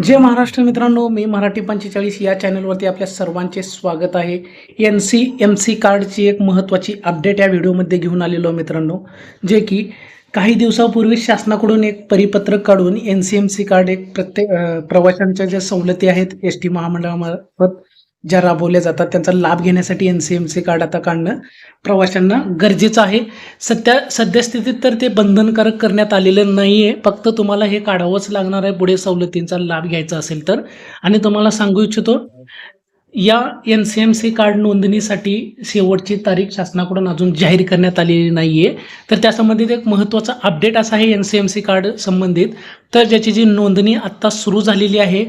जय महाराष्ट्र मित्रांनो, मी मराठी 45 या चॅनलवरती आपल्या सर्वांचे स्वागत आहे. एम सी कार्डची एक महत्त्वाची अपडेट या व्हिडिओमध्ये घेऊन आलेलो मित्रांनो, जे की काही दिवसापूर्वी शासनाकडून एक परिपत्रक काढून एम सी कार्ड एक प्रत्येक प्रवाशांच्या ज्या सवलती आहेत एस टी महामंडळामार्फत ज्या राबवल्या जातात त्यांचा लाभ घेण्यासाठी एम सी कार्ड आता काढणं प्रवाशांना गरजेचं आहे. सद्यस्थितीत तर ते बंधनकारक करण्यात आलेलं नाही आहे. फक्त तुम्हाला हे काढावंच लागणार आहे पुढे सवलतींचा लाभ घ्यायचा असेल तर. आणि तुम्हाला सांगू इच्छितो, या एन सी कार्ड नोंदणीसाठी शेवटची तारीख शासनाकडून अजून जाहीर करण्यात आलेली नाही आहे. तर त्या संबंधित एक महत्त्वाचा अपडेट असा आहे एन सी कार्ड संबंधित, तर ज्याची जी नोंदणी आत्ता सुरू झालेली आहे.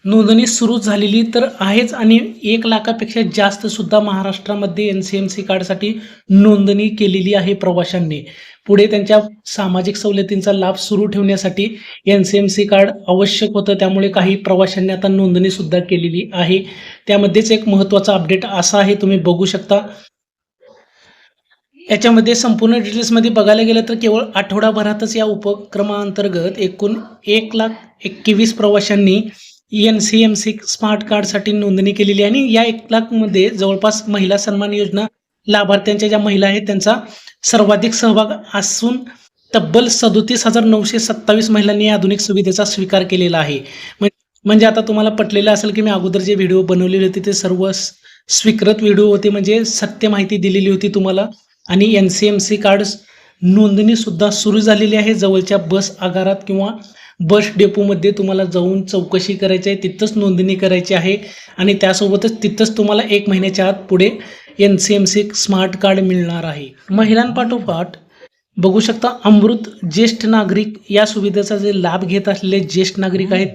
नोंदणी सुरू झालेली तर आहेच आणि 1 लाखापेक्षा जास्त सुद्धा महाराष्ट्रामध्ये एम सी कार्डसाठी नोंदणी केलेली आहे प्रवाशांनी. पुढे त्यांच्या सामाजिक सवलतींचा लाभ सुरू ठेवण्यासाठी एम सी कार्ड आवश्यक होतं, त्यामुळे काही प्रवाशांनी आता नोंदणी सुद्धा केलेली आहे. त्यामध्येच एक महत्त्वाचा अपडेट असा आहे, तुम्ही बघू शकता. याच्यामध्ये संपूर्ण डिटेल्समध्ये बघायला गेलं तर केवळ आठवडाभरातच या उपक्रमाअंतर्गत एकूण 1,21,000 प्रवाशांनी एम सी स्मार्ट कार्डसाठी नोंदणी केलेली आहे. आणि या 1,00,000 मध्ये जवळपास महिला सन्मान योजना लाभार्थ्यांच्या ज्या महिला आहेत त्यांचा सर्वाधिक सहभाग असून तब्बल 37,927 महिलांनी या आधुनिक सुविधेचा स्वीकार केलेला आहे. म्हणजे आता तुम्हाला पटलेलं असेल की मी अगोदर जे व्हिडिओ बनवलेले होते ते सर्व स्वीकृत व्हिडिओ होते, म्हणजे सत्य माहिती दिलेली होती तुम्हाला. आणि एम सी कार्ड नोंदणी सुद्धा सुरू झालेली आहे. जवळच्या बस आगारात किंवा बस डेपोमध्ये तुम्हाला जाऊन चौकशी करायची आहे, तिथंच नोंदणी करायची आहे. आणि त्यासोबतच तिथंच तुम्हाला 1 महिन्याच्या आत पुढे एम सी स्मार्ट कार्ड मिळणार आहे. महिलांपाठोपाठ बघू शकता, अमृत ज्येष्ठ नागरिक या सुविधेचा जे लाभ घेत असलेले ज्येष्ठ नागरिक आहेत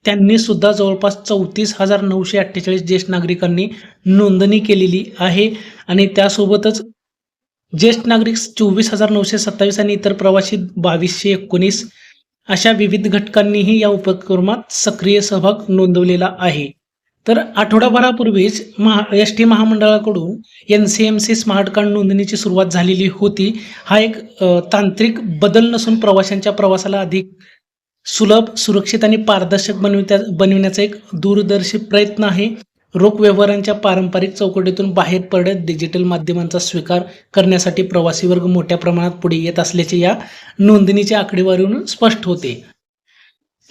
त्यांनी सुद्धा जवळपास 34,948 ज्येष्ठ नागरिकांनी नोंदणी केलेली आहे. आणि त्यासोबतच ज्येष्ठ नागरिक 24,927 आणि इतर प्रवासी 2,219 अशा विविध घटकांनीही या उपक्रमात सक्रिय सहभाग नोंदवलेला आहे. तर आठवडाभरापूर्वीच एस टी महामंडळाकडून एम सी स्मार्ट कार्ड नोंदणीची सुरुवात झालेली होती. हा एक तांत्रिक बदल नसून प्रवाशांच्या प्रवासाला अधिक सुलभ, सुरक्षित आणि पारदर्शक बनविण्याचा एक दूरदर्शी प्रयत्न आहे. रोख व्यवहारांच्या पारंपरिक चौकटीतून बाहेर पडत डिजिटल माध्यमांचा स्वीकार करण्यासाठी प्रवासी वर्ग मोठ्या प्रमाणात पुढे येत असल्याचे या नोंदणीच्या आकडेवारीवरून स्पष्ट होते.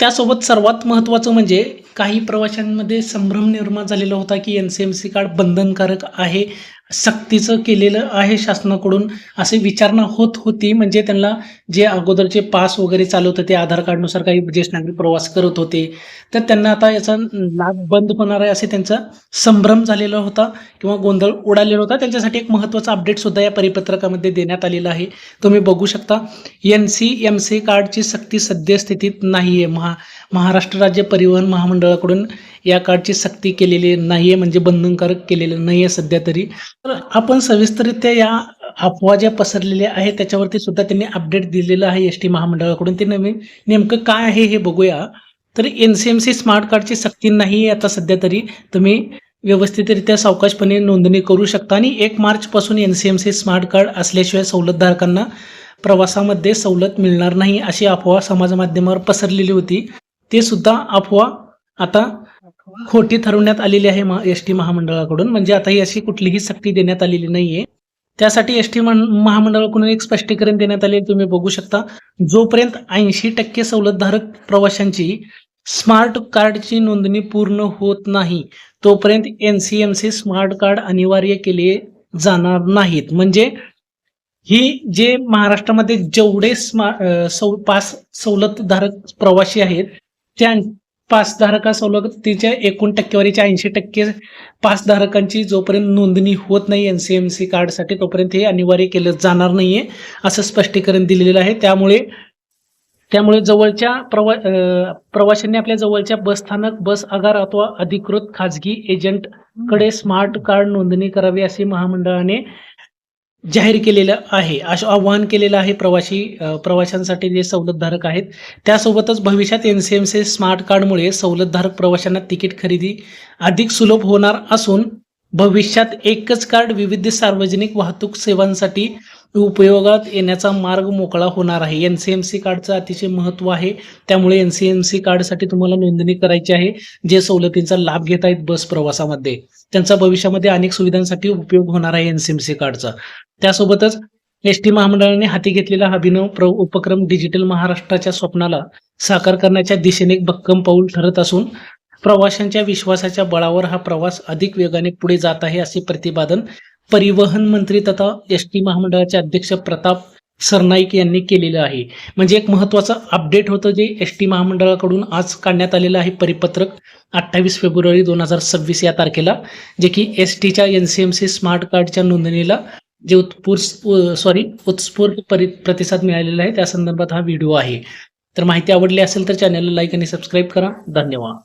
त्यासोबत सर्वात महत्त्वाचं म्हणजे काही प्रवाशांमध्ये संभ्रम निर्माण झालेला होता की एम सी कार्ड बंधनकारक आहे, सक्तीचं केलेलं आहे शासनाकडून, असे विचारणा होत होती. म्हणजे त्यांना जे अगोदरचे पास वगैरे चालवत होते आधार कार्डनुसार काही ज्येष्ठ नागरिक प्रवास करत होते, तर त्यांना आता याचा लाभ बंद होणार आहे असे त्यांचा संभ्रम झालेला होता किंवा गोंधळ उडालेला होता. त्यांच्यासाठी एक महत्त्वाचा अपडेट सुद्धा या परिपत्रकामध्ये देण्यात आलेला आहे. तुम्ही बघू शकता, एम सी कार्डची सक्ती सद्यस्थितीत नाही आहे. महाराष्ट्र राज्य परिवहन महामंडळाकडून या कार्डची सक्ती केलेली नाही आहे, म्हणजे बंधनकारक केलेलं नाही आहे सध्या तरी. तर आपण सविस्तररित्या या अफवा ज्या पसरलेल्या आहेत त्याच्यावरती सुद्धा त्यांनी अपडेट दिलेलं आहे एस टी महामंडळाकडून. ते नेमकं काय आहे हे बघूया. तर एम सी स्मार्ट कार्डची सक्ती नाही आहे आता सध्या तरी. तुम्ही व्यवस्थितरित्या सावकाशपणे नोंदणी करू शकता. आणि 1 मार्चपासून एम सी स्मार्ट कार्ड असल्याशिवाय सवलतधारकांना प्रवासामध्ये सवलत मिळणार नाही अशी अफवा समाजमाध्यमावर पसरलेली होती. ते सुद्धा अफवा आता खोटी ठरवण्यात आलेली आहे एस टी महामंडळाकडून. म्हणजे आता ही अशी कुठलीही सक्ती देण्यात आलेली नाहीये. त्यासाठी एस टी महामंडळाकडून एक स्पष्टीकरण देण्यात आले, तुम्ही बघू शकता. जोपर्यंत 80% सवलतधारक प्रवाशांची स्मार्ट कार्डची नोंदणी पूर्ण होत नाही तोपर्यंत एम सी स्मार्ट कार्ड अनिवार्य केले जाणार नाहीत. म्हणजे ही जे महाराष्ट्रामध्ये जेवढे पास सवलतधारक प्रवासी आहेत त्या पासधारका सवलतीच्या एकूण टक्केवारीच्या 80% पासधारकांची जोपर्यंत नोंदणी होत नाही एम सी कार्डसाठी तोपर्यंत हे अनिवार्य केलं जाणार नाहीये असं स्पष्टीकरण दिलेलं आहे. त्यामुळे जवळच्या प्रवाशांनी आपल्या जवळच्या बसस्थानक, बस आगार अथवा अधिकृत खाजगी एजंटकडे स्मार्ट कार्ड नोंदणी करावी असे महामंडळाने जाहीर केलेलं आहे, असं आवाहन केलेलं आहे प्रवाशांसाठी जे सवलतधारक आहेत. त्यासोबतच भविष्यात एम सी स्मार्ट कार्डमुळे सवलतधारक प्रवाशांना तिकीट खरेदी अधिक सुलभ होणार असून भविष्यात एकच कार्ड विविध सार्वजनिक वाहतूक सेवांसाठी उपयोगात येण्याचा मार्ग मोकळा होणार आहे. एनसीएमसी कार्डचं अतिशय महत्त्व आहे. त्यामुळे एनसीएमसी कार्डसाठी तुम्हाला नोंदणी करायची आहे. जे सवलतींचा लाभ घेत आहेत बस प्रवासामध्ये, त्यांचा भविष्यामध्ये अनेक सुविधांसाठी उपयोग होणार आहे एनसीएमसी कार्डचा. त्यासोबतच एसटी महामंडळाने हाती घेतलेला हा अभिनव उपक्रम डिजिटल महाराष्ट्राच्या स्वप्नाला साकार करण्याच्या दिशेने एक भक्कम पाऊल ठरत असून प्रवाशांच्या विश्वासाच्या बळावर हा प्रवास अधिक वेगाने पुढे जात आहे, असे प्रतिपादन परिवहन मंत्री तथा एसटी महामंडळाचे अध्यक्ष प्रताप सरनाईक यांनी केलेलं आहे. म्हणजे एक महत्त्वाचं अपडेट होतं जे एसटी महामंडळाकडून आज काढण्यात आलेलं आहे परिपत्रक 28 फेब्रुवारी 2026 या तारखेला, जे की एसटीच्या एनसीएमसी स्मार्ट कार्डच्या नोंदणीला जे उत्स्फूर्त प्रतिसाद मिळालेला आहे त्या संदर्भात हा व्हिडिओ आहे. तर माहिती आवडली असेल तर चॅनलला लाईक आणि सबस्क्राईब करा. धन्यवाद.